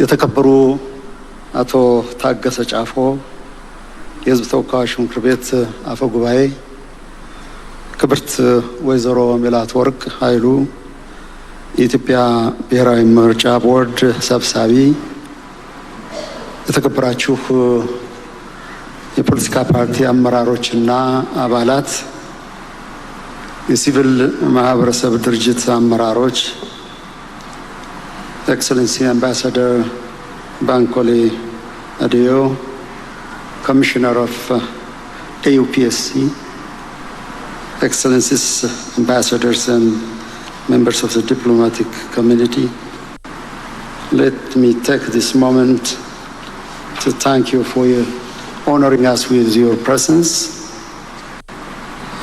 የተከበሩ አቶ ታገሰ ጫፎ የሕዝብ ተወካዮች ምክር ቤት አፈ ጉባኤ፣ ክብርት ወይዘሮ ሜላትወርቅ ኃይሉ የኢትዮጵያ ብሔራዊ ምርጫ ቦርድ ሰብሳቢ፣ የተከበራችሁ የፖለቲካ ፓርቲ አመራሮችና አባላት፣ የሲቪል ማህበረሰብ ድርጅት አመራሮች፣ Excellency Ambassador Bankole Adeyo, Commissioner of AUPSC, Excellencies, Ambassadors and members of the diplomatic community, let me take this moment to thank you for honoring us with your presence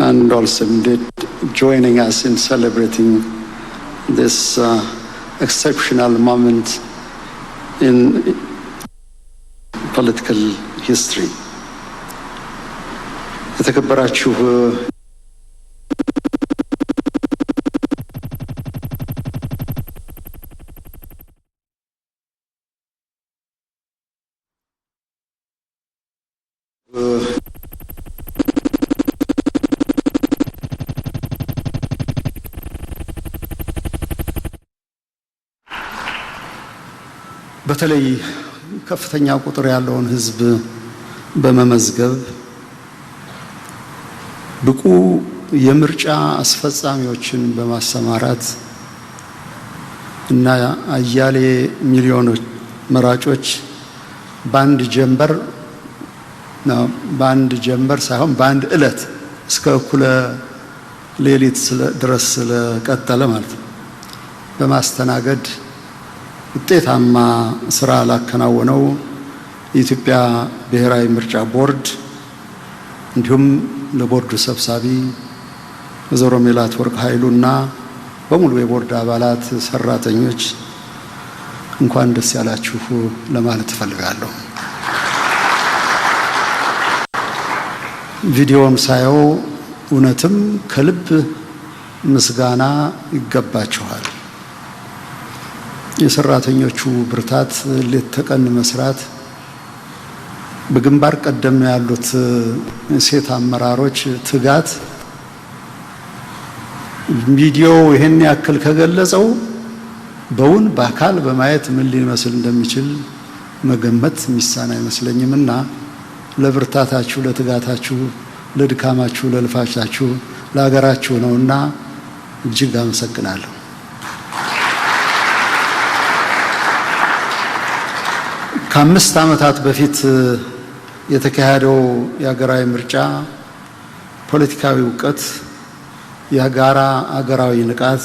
and also indeed joining us in celebrating this exceptional moment in political history. የተከበራችሁ በተለይ ከፍተኛ ቁጥር ያለውን ሕዝብ በመመዝገብ ብቁ የምርጫ አስፈጻሚዎችን በማሰማራት እና አያሌ ሚሊዮኖች መራጮች በአንድ ጀንበር ሳይሆን በአንድ ዕለት እስከ እኩለ ሌሊት ድረስ ስለቀጠለ ማለት ነው በማስተናገድ ውጤታማ ስራ ላከናወነው የኢትዮጵያ ብሔራዊ ምርጫ ቦርድ እንዲሁም ለቦርዱ ሰብሳቢ ወይዘሮ ሜላትወርቅ ኃይሉና በሙሉ የቦርድ አባላት ሰራተኞች እንኳን ደስ ያላችሁ ለማለት እፈልጋለሁ። ቪዲዮውን ሳየው እውነትም ከልብ ምስጋና ይገባችኋል። የሰራተኞቹ ብርታት፣ ሌት ተቀን መስራት፣ በግንባር ቀደም ያሉት ሴት አመራሮች ትጋት ቪዲዮ ይሄን ያክል ከገለጸው በውን በአካል በማየት ምን ሊመስል እንደሚችል መገመት ሚሳን አይመስለኝምና ለብርታታችሁ፣ ለትጋታችሁ፣ ለድካማችሁ፣ ለልፋታችሁ ለሀገራችሁ ነውና እጅግ አመሰግናለሁ። ከ5 ዓመታት በፊት የተካሄደው የሀገራዊ ምርጫ ፖለቲካዊ እውቀት፣ የጋራ አገራዊ ንቃት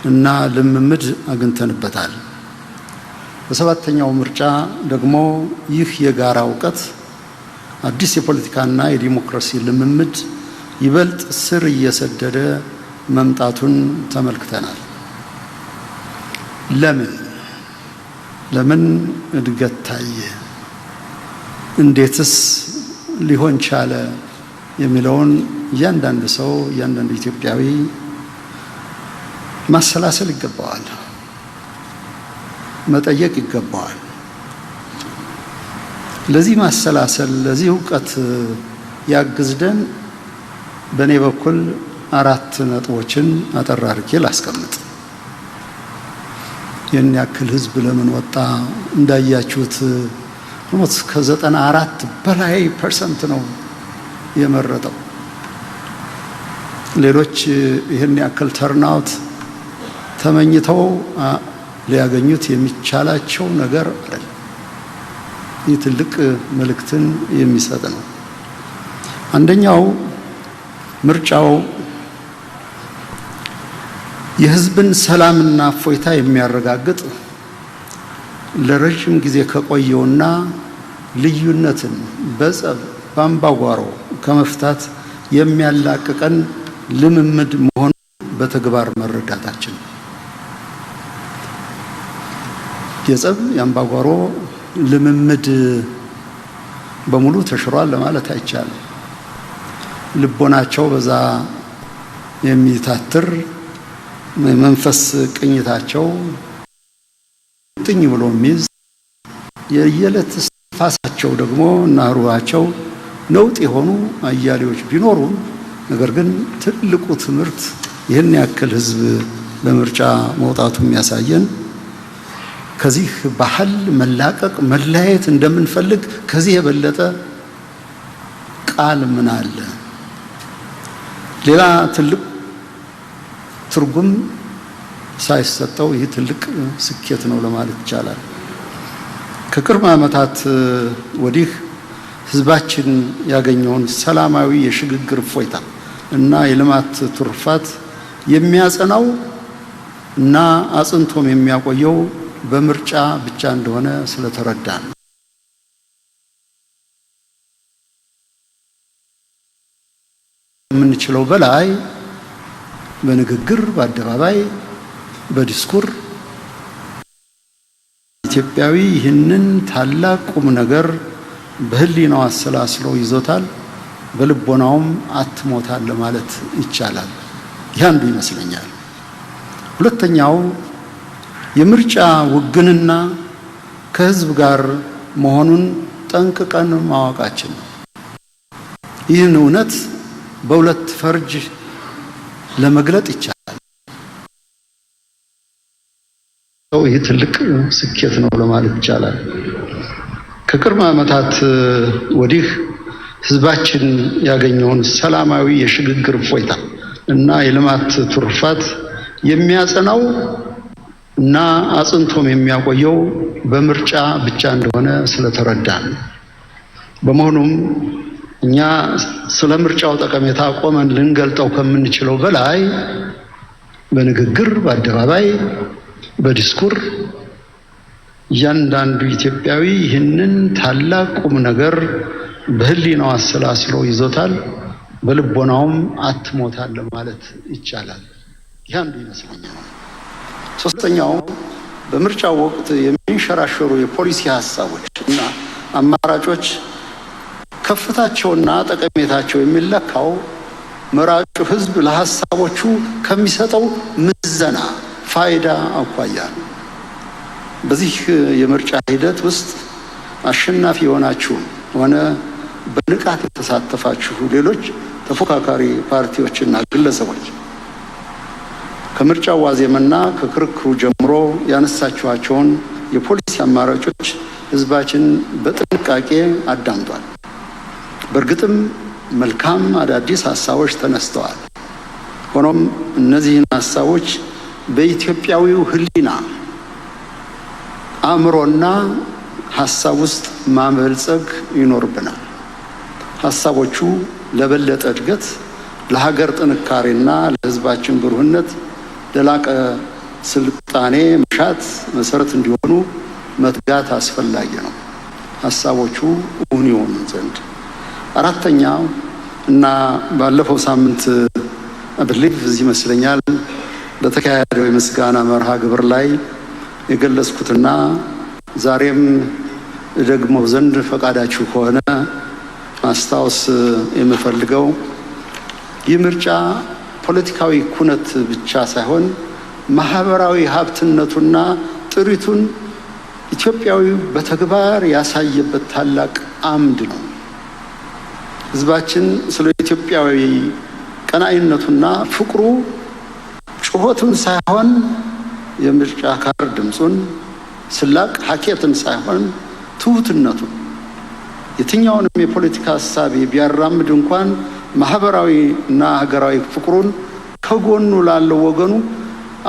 እና ልምምድ አግኝተንበታል። በሰባተኛው ምርጫ ደግሞ ይህ የጋራ እውቀት አዲስ የፖለቲካና የዲሞክራሲ ልምምድ ይበልጥ ስር እየሰደደ መምጣቱን ተመልክተናል። ለምን እድገት ታየ? እንዴትስ ሊሆን ቻለ? የሚለውን እያንዳንዱ ሰው እያንዳንዱ ኢትዮጵያዊ ማሰላሰል ይገባዋል፣ መጠየቅ ይገባዋል። ለዚህ ማሰላሰል፣ ለዚህ እውቀት ያግዝደን በእኔ በኩል 4 ነጥቦችን አጠር አድርጌ ላስቀምጥ። የኔ ያክል ህዝብ ለምን ወጣ? እንዳያችሁት ሞት ከ94 በላይ % ነው የመረጠው። ሌሎች ይሄን ያክል ተርናውት ተመኝተው ሊያገኙት የሚቻላቸው ነገር አይደለም። ይህ ትልቅ መልእክትን የሚሰጥ ነው። አንደኛው ምርጫው የህዝብን ሰላምና እፎይታ የሚያረጋግጥ ለረጅም ጊዜ ከቆየውና ልዩነትን በጸብ በአምባጓሮ ከመፍታት የሚያላቅቀን ልምምድ መሆኑን በተግባር መረዳታችን የጸብ የአምባጓሮ ልምምድ በሙሉ ተሽሯል ለማለት አይቻልም። ልቦናቸው በዛ የሚታትር መንፈስ ቅኝታቸው ጥኝ ብሎ የሚይዝ የየዕለት ፋሳቸው ደግሞ እና ሩሃቸው ነውጥ የሆኑ አያሌዎች ቢኖሩ ነገር ግን ትልቁ ትምህርት ይህን ያክል ህዝብ በምርጫ መውጣቱ የሚያሳየን ከዚህ ባህል መላቀቅ መለያየት እንደምንፈልግ ከዚህ የበለጠ ቃል ምን አለ? ሌላ ትልቅ ትርጉም ሳይሰጠው ይህ ትልቅ ስኬት ነው ለማለት ይቻላል። ከቅርብ ዓመታት ወዲህ ህዝባችን ያገኘውን ሰላማዊ የሽግግር እፎይታ እና የልማት ትሩፋት የሚያጸናው እና አጽንቶም የሚያቆየው በምርጫ ብቻ እንደሆነ ስለተረዳን የምንችለው በላይ በንግግር በአደባባይ በዲስኩር ኢትዮጵያዊ ይህንን ታላቅ ቁም ነገር በህሊናው አሰላስሎ ይዞታል፣ በልቦናውም አትሞታል ለማለት ይቻላል። ያንዱ ይመስለኛል። ሁለተኛው የምርጫ ውግንና ከህዝብ ጋር መሆኑን ጠንቅቀን ማወቃችን ነው። ይህን እውነት በሁለት ፈርጅ ለመግለጥ ይቻላል። ይህ ትልቅ ስኬት ነው ለማለት ይቻላል። ከቅርብ ዓመታት ወዲህ ህዝባችን ያገኘውን ሰላማዊ የሽግግር እፎይታ እና የልማት ትሩፋት የሚያጸናው እና አጽንቶም የሚያቆየው በምርጫ ብቻ እንደሆነ ስለተረዳን በመሆኑም እኛ ስለ ምርጫው ጠቀሜታ ቆመን ልንገልጠው ከምንችለው በላይ በንግግር በአደባባይ በዲስኩር እያንዳንዱ ኢትዮጵያዊ ይህንን ታላቅ ቁም ነገር በህሊናው አሰላስሎ ይዞታል፣ በልቦናውም አትሞታል ማለት ይቻላል። ያንዱ ይመስለኛል። ሶስተኛው በምርጫው ወቅት የሚንሸራሸሩ የፖሊሲ ሀሳቦች እና አማራጮች ከፍታቸውና ጠቀሜታቸው የሚለካው መራጩ ህዝብ ለሀሳቦቹ ከሚሰጠው ምዘና ፋይዳ አኳያ ነው። በዚህ የምርጫ ሂደት ውስጥ አሸናፊ የሆናችሁ ሆነ በንቃት የተሳተፋችሁ ሌሎች ተፎካካሪ ፓርቲዎችና ግለሰቦች ከምርጫው ዋዜማና ከክርክሩ ጀምሮ ያነሳችኋቸውን የፖሊሲ አማራጮች ህዝባችን በጥንቃቄ አዳምጧል። በእርግጥም መልካም አዳዲስ ሀሳቦች ተነስተዋል። ሆኖም እነዚህን ሀሳቦች በኢትዮጵያዊው ህሊና አእምሮና ሀሳብ ውስጥ ማበልጸግ ይኖርብናል። ሀሳቦቹ ለበለጠ እድገት፣ ለሀገር ጥንካሬና ለህዝባችን ብሩህነት፣ ለላቀ ስልጣኔ መሻት መሰረት እንዲሆኑ መትጋት አስፈላጊ ነው። ሀሳቦቹ እውን ይሆኑ ዘንድ አራተኛው እና ባለፈው ሳምንት አብሊቭ እዚህ ይመስለኛል በተካሄደው የምስጋና መርሃ ግብር ላይ የገለጽኩትና ዛሬም ደግሞ ዘንድ ፈቃዳችሁ ከሆነ ማስታወስ የምፈልገው ይህ ምርጫ ፖለቲካዊ ኩነት ብቻ ሳይሆን ማህበራዊ ሀብትነቱና ጥሪቱን ኢትዮጵያዊ በተግባር ያሳየበት ታላቅ አምድ ነው። ህዝባችን ስለ ኢትዮጵያዊ ቀናኢነቱና ፍቅሩ ጩኸቱን ሳይሆን የምርጫ ካርድ ድምፁን፣ ስላቅ ሀኬትን ሳይሆን ትሁትነቱን የትኛውንም የፖለቲካ ሀሳብ ቢያራምድ እንኳን ማህበራዊ እና ሀገራዊ ፍቅሩን ከጎኑ ላለው ወገኑ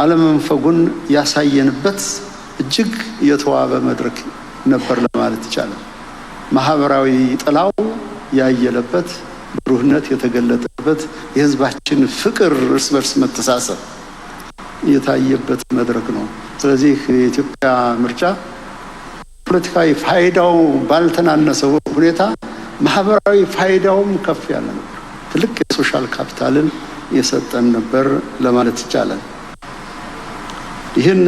አለመንፈጉን ያሳየንበት እጅግ የተዋበ መድረክ ነበር ለማለት ይቻላል። ማህበራዊ ጥላው ያየለበት፣ ብሩህነት የተገለጠበት፣ የህዝባችን ፍቅር እርስ በርስ መተሳሰብ የታየበት መድረክ ነው። ስለዚህ የኢትዮጵያ ምርጫ ፖለቲካዊ ፋይዳው ባልተናነሰው ሁኔታ ማህበራዊ ፋይዳውም ከፍ ያለ ነበር። ትልቅ የሶሻል ካፒታልን የሰጠን ነበር ለማለት ይቻላል። ይህን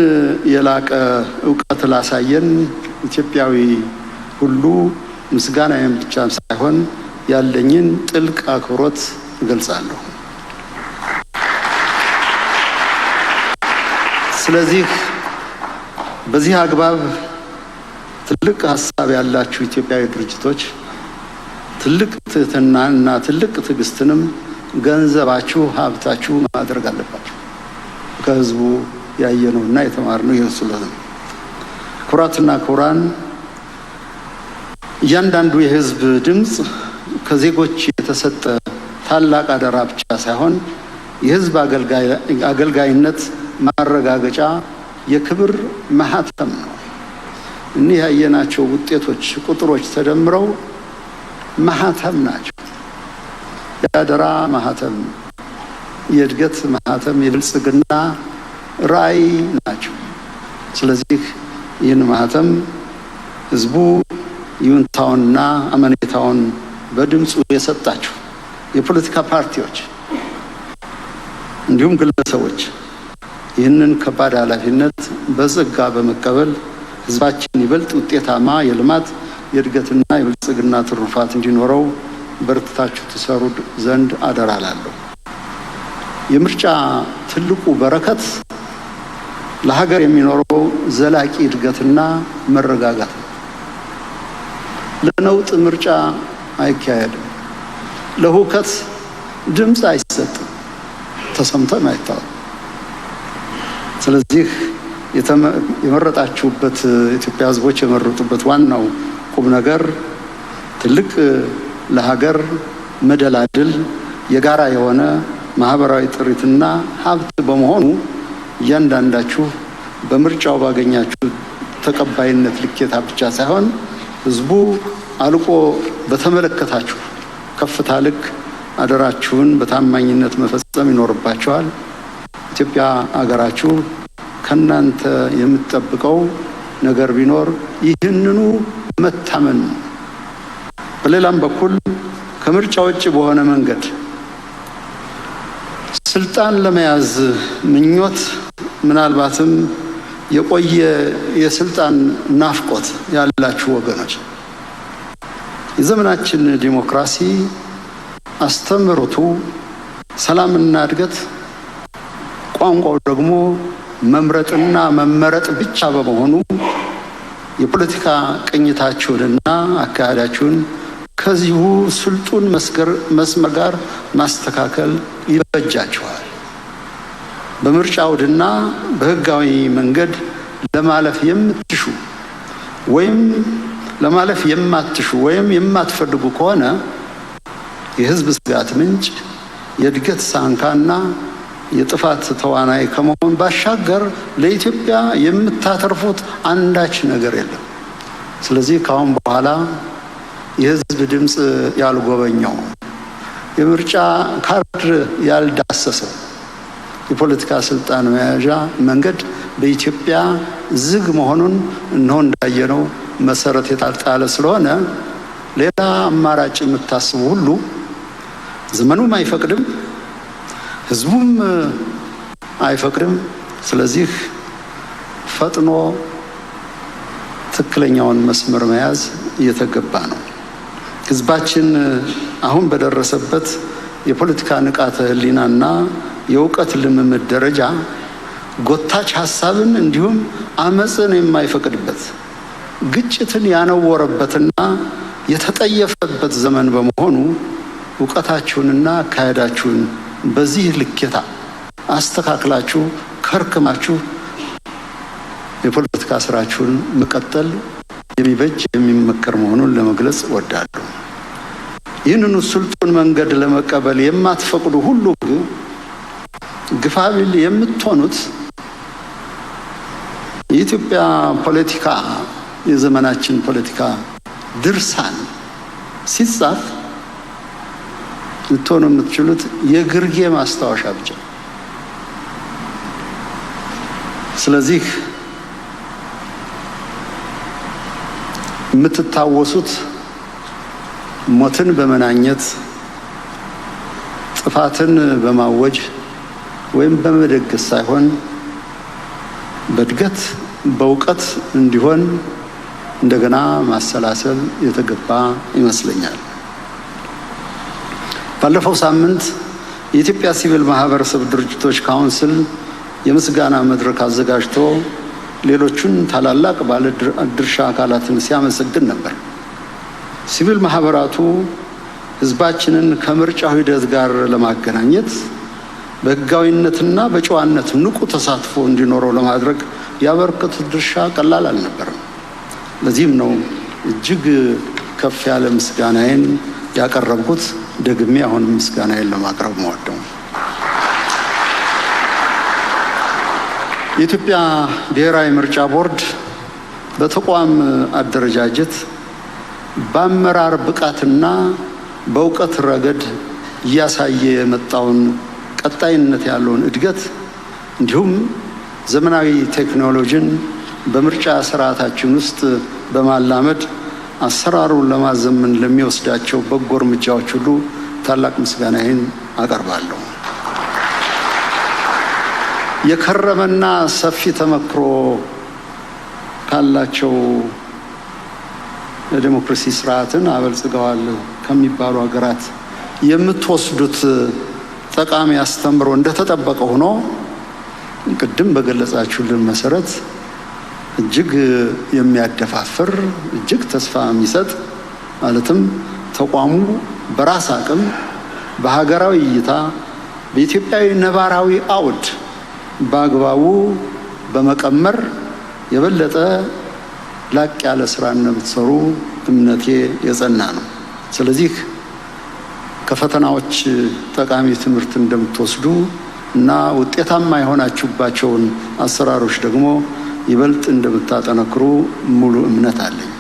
የላቀ እውቀት ላሳየን ኢትዮጵያዊ ሁሉ ምስጋናዬን ብቻ ሳይሆን ያለኝን ጥልቅ አክብሮት እገልጻለሁ። ስለዚህ በዚህ አግባብ ትልቅ ሀሳብ ያላችሁ ኢትዮጵያዊ ድርጅቶች ትልቅ ትህትናና ትልቅ ትዕግስትንም ገንዘባችሁ ሀብታችሁ ማድረግ አለባችሁ። ከህዝቡ ያየነውና የተማርነው ይህን ስለሆነ ኩራትና ኩራን እያንዳንዱ የህዝብ ድምጽ ከዜጎች የተሰጠ ታላቅ አደራ ብቻ ሳይሆን የህዝብ አገልጋይነት ማረጋገጫ የክብር ማህተም ነው። እኒህ ያየናቸው ውጤቶች ቁጥሮች ተደምረው ማህተም ናቸው። የአደራ ማህተም፣ የእድገት ማህተም፣ የብልጽግና ራዕይ ናቸው። ስለዚህ ይህን ማህተም ህዝቡ ይሁንታውንና አመኔታውን በድምፁ የሰጣችሁ የፖለቲካ ፓርቲዎች እንዲሁም ግለሰቦች ይህንን ከባድ ኃላፊነት በጸጋ በመቀበል ህዝባችን ይበልጥ ውጤታማ የልማት የእድገትና የብልጽግና ትሩፋት እንዲኖረው በርትታችሁ ትሰሩ ዘንድ አደራ እላለሁ። የምርጫ ትልቁ በረከት ለሀገር የሚኖረው ዘላቂ እድገትና መረጋጋት ነው። ለነውጥ ምርጫ አይካሄድም። ለሁከት ድምፅ አይሰጥም፣ ተሰምቶም አይታወቅም። ስለዚህ የመረጣችሁበት ኢትዮጵያ ህዝቦች የመረጡበት ዋናው ቁም ነገር ትልቅ ለሀገር መደላድል የጋራ የሆነ ማህበራዊ ጥሪትና ሀብት በመሆኑ እያንዳንዳችሁ በምርጫው ባገኛችሁ ተቀባይነት ልኬታ ብቻ ሳይሆን ህዝቡ አልቆ በተመለከታችሁ ከፍታ ልክ አደራችሁን በታማኝነት መፈጸም ይኖርባችኋል። ኢትዮጵያ ሀገራችሁ ከናንተ የምትጠብቀው ነገር ቢኖር ይህንኑ መታመን። በሌላም በኩል ከምርጫ ውጭ በሆነ መንገድ ስልጣን ለመያዝ ምኞት ምናልባትም የቆየ የስልጣን ናፍቆት ያላችሁ ወገኖች የዘመናችን ዲሞክራሲ አስተምህሮቱ ሰላምና እድገት፣ ቋንቋው ደግሞ መምረጥና መመረጥ ብቻ በመሆኑ የፖለቲካ ቅኝታችሁንና አካሄዳችሁን ከዚሁ ስልጡን መስመር ጋር ማስተካከል ይበጃችኋል። በምርጫ አውድና በህጋዊ መንገድ ለማለፍ የምትሹ ወይም ለማለፍ የማትሹ ወይም የማትፈልጉ ከሆነ የህዝብ ስጋት ምንጭ፣ የእድገት ሳንካና የጥፋት ተዋናይ ከመሆን ባሻገር ለኢትዮጵያ የምታተርፉት አንዳች ነገር የለም። ስለዚህ ከአሁን በኋላ የህዝብ ድምፅ ያልጎበኘው የምርጫ ካርድ ያልዳሰሰው የፖለቲካ ስልጣን መያዣ መንገድ በኢትዮጵያ ዝግ መሆኑን እነሆ እንዳየነው መሰረት የጣለ ስለሆነ ሌላ አማራጭ የምታስቡ ሁሉ ዘመኑም አይፈቅድም፣ ህዝቡም አይፈቅድም። ስለዚህ ፈጥኖ ትክክለኛውን መስመር መያዝ እየተገባ ነው። ህዝባችን አሁን በደረሰበት የፖለቲካ ንቃተ ህሊናና የእውቀት ልምምድ ደረጃ ጎታች ሀሳብን እንዲሁም አመፅን የማይፈቅድበት ግጭትን ያነወረበትና የተጠየፈበት ዘመን በመሆኑ እውቀታችሁንና አካሄዳችሁን በዚህ ልኬታ አስተካክላችሁ ከርክማችሁ የፖለቲካ ስራችሁን መቀጠል የሚበጅ የሚመከር መሆኑን ለመግለጽ እወዳለሁ። ይህንኑ ስልጡን መንገድ ለመቀበል የማትፈቅዱ ሁሉ ግፋቢል የምትሆኑት የኢትዮጵያ ፖለቲካ የዘመናችን ፖለቲካ ድርሳን ሲጻፍ ልትሆኑ የምትችሉት የግርጌ ማስታወሻ ብቻ። ስለዚህ የምትታወሱት ሞትን በመናኘት ጥፋትን በማወጅ ወይም በመደገስ ሳይሆን በእድገት በእውቀት እንዲሆን እንደገና ማሰላሰል የተገባ ይመስለኛል። ባለፈው ሳምንት የኢትዮጵያ ሲቪል ማህበረሰብ ድርጅቶች ካውንስል የምስጋና መድረክ አዘጋጅቶ ሌሎቹን ታላላቅ ባለድርሻ አካላትን ሲያመሰግን ነበር። ሲቪል ማህበራቱ ህዝባችንን ከምርጫው ሂደት ጋር ለማገናኘት በህጋዊነትና በጨዋነት ንቁ ተሳትፎ እንዲኖረው ለማድረግ ያበረከቱት ድርሻ ቀላል አልነበረም። ለዚህም ነው እጅግ ከፍ ያለ ምስጋናዬን ያቀረብኩት። ደግሜ አሁን ምስጋናዬን ለማቅረብ መወደው የኢትዮጵያ ብሔራዊ ምርጫ ቦርድ በተቋም አደረጃጀት በአመራር ብቃትና በእውቀት ረገድ እያሳየ የመጣውን ቀጣይነት ያለውን እድገት እንዲሁም ዘመናዊ ቴክኖሎጂን በምርጫ ስርዓታችን ውስጥ በማላመድ አሰራሩን ለማዘመን ለሚወስዳቸው በጎ እርምጃዎች ሁሉ ታላቅ ምስጋናዬን አቀርባለሁ። የከረመና ሰፊ ተመክሮ ካላቸው የዲሞክራሲ ስርዓትን አበልጽገዋል ከሚባሉ ሀገራት የምትወስዱት ጠቃሚ አስተምሮ እንደተጠበቀ ሆኖ ቅድም በገለጻችሁልን መሰረት እጅግ የሚያደፋፍር እጅግ ተስፋ የሚሰጥ ማለትም ተቋሙ በራስ አቅም በሀገራዊ እይታ በኢትዮጵያዊ ነባራዊ አውድ በአግባቡ በመቀመር የበለጠ ላቅ ያለ ስራ እንደምትሰሩ እምነቴ የጸና ነው። ስለዚህ ከፈተናዎች ጠቃሚ ትምህርት እንደምትወስዱ እና ውጤታማ የሆናችሁባቸውን አሰራሮች ደግሞ ይበልጥ እንደምታጠነክሩ ሙሉ እምነት አለኝ።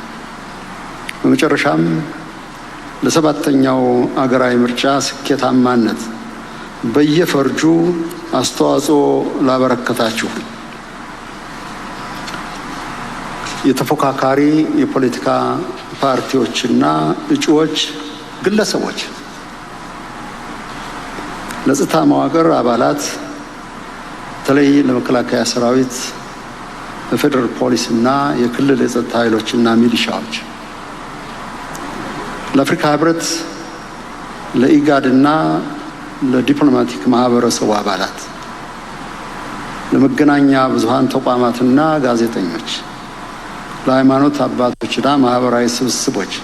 በመጨረሻም ለሰባተኛው አገራዊ ምርጫ ስኬታማነት በየፈርጁ አስተዋጽኦ ላበረከታችሁ የተፎካካሪ የፖለቲካ ፓርቲዎችና እጩዎች ግለሰቦች፣ ለጸጥታ መዋቅር አባላት በተለይ ለመከላከያ ሰራዊት፣ ለፌደራል ፖሊስ እና የክልል የጸጥታ ኃይሎችና ሚሊሻዎች፣ ለአፍሪካ ህብረት፣ ለኢጋድ እና ለዲፕሎማቲክ ማህበረሰቡ አባላት፣ ለመገናኛ ብዙሃን ተቋማትና ጋዜጠኞች፣ ለሃይማኖት አባቶችና ማህበራዊ ስብስቦች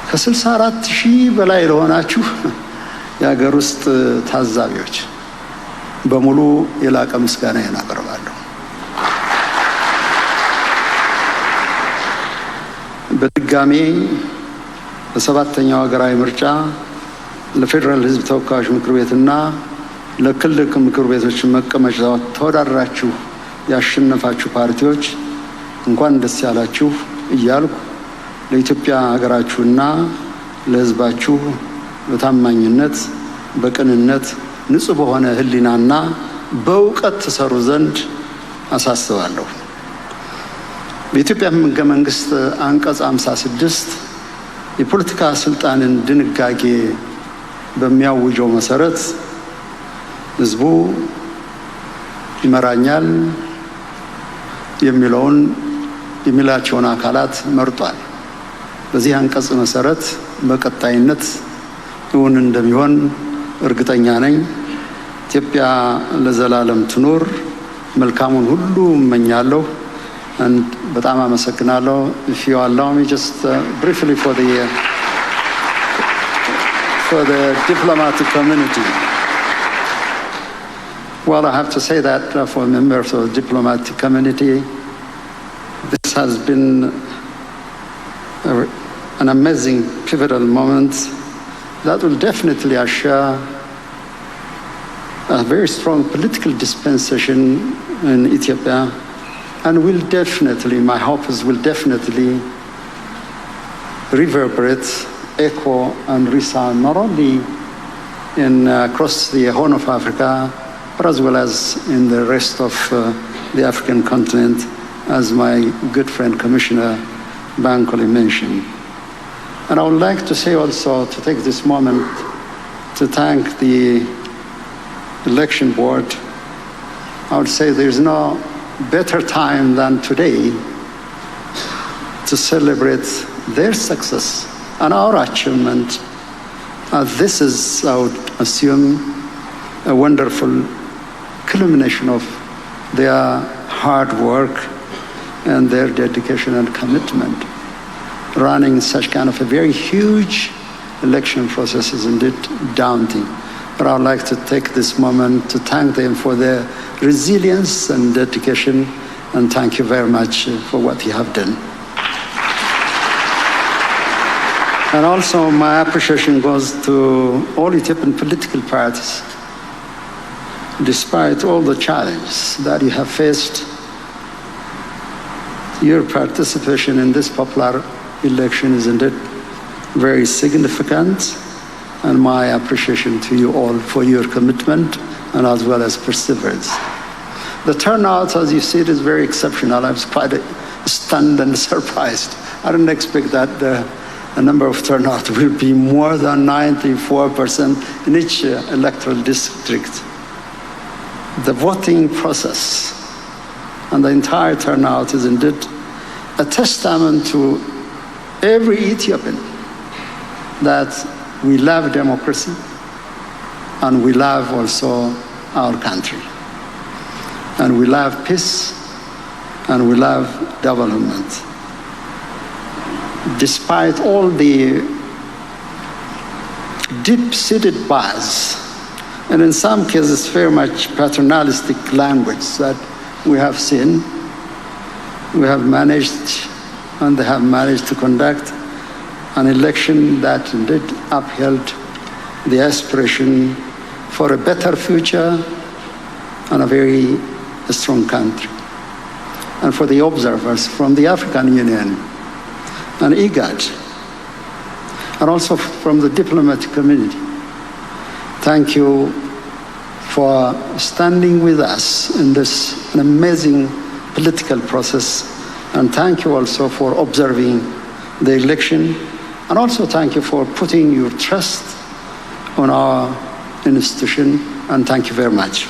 ከ64,000 በላይ ለሆናችሁ የሀገር ውስጥ ታዛቢዎች በሙሉ የላቀ ምስጋናዬን አቀርባለሁ። በድጋሜ በሰባተኛው ሀገራዊ ምርጫ ለፌዴራል ህዝብ ተወካዮች ምክር ቤትና ለክልል ምክር ቤቶች መቀመጫ ተወዳድራችሁ ያሸነፋችሁ ፓርቲዎች እንኳን ደስ ያላችሁ እያልኩ ለኢትዮጵያ ሀገራችሁና ለህዝባችሁ በታማኝነት በቅንነት ንጹህ በሆነ ህሊናና በእውቀት ትሰሩ ዘንድ አሳስባለሁ። በኢትዮጵያ ህገ መንግስት አንቀጽ 56 የፖለቲካ ስልጣንን ድንጋጌ በሚያውጀው መሰረት ህዝቡ ይመራኛል የሚላቸውን አካላት መርጧል። በዚህ አንቀጽ መሰረት በቀጣይነት እውን እንደሚሆን እርግጠኛ ነኝ። ኢትዮጵያ ለዘላለም ትኑር። መልካሙን ሁሉ እመኛለሁ። በጣም አመሰግናለሁ። If you allow me just briefly for the diplomatic community. Well, I have to say that for members of the diplomatic community, this has been an amazing pivotal moment that will definitely assure a very strong political dispensation in Ethiopia, and will definitely, my hope is, will definitely reverberate, echo, and resound not only across the Horn of Africa, but as well as in the rest of the African continent, as my good friend Commissioner Bankole mentioned. And I would like to say also, to take this moment to thank the election board. I would say there's no better time than today to celebrate their success and our achievement. This is, I would assume, a wonderful culmination of their hard work and their dedication and commitment. Running such kind of a very huge election process is indeed daunting. But I would like to take this moment to thank them for their resilience and dedication, and thank you very much for what you have done. And also my appreciation goes to all Ethiopian political parties. Despite all the challenges that you have faced, your participation in this popular election is indeed very significant, and my appreciation to you all for your commitment and as well as perseverance. The turnout, as you see, it is very exceptional. I was quite stunned and surprised. I didn't expect that the number of turnout will be more than 94% in each electoral district. The voting process and the entire turnout is indeed a testament to every Ethiopian that we love democracy and we love also our country. And we love peace and we love development. Despite all the deep-seated bias, and in some cases very much paternalistic language that we have seen, we have managed, and they have managed to conduct an election that indeed upheld the aspiration for a better future and a very strong country. And for the observers from the African Union and IGAD, and also from the diplomatic community, thank you for standing with us in this amazing political process, and thank you also for observing the election, and also thank you for putting your trust on our institution, and thank you very much.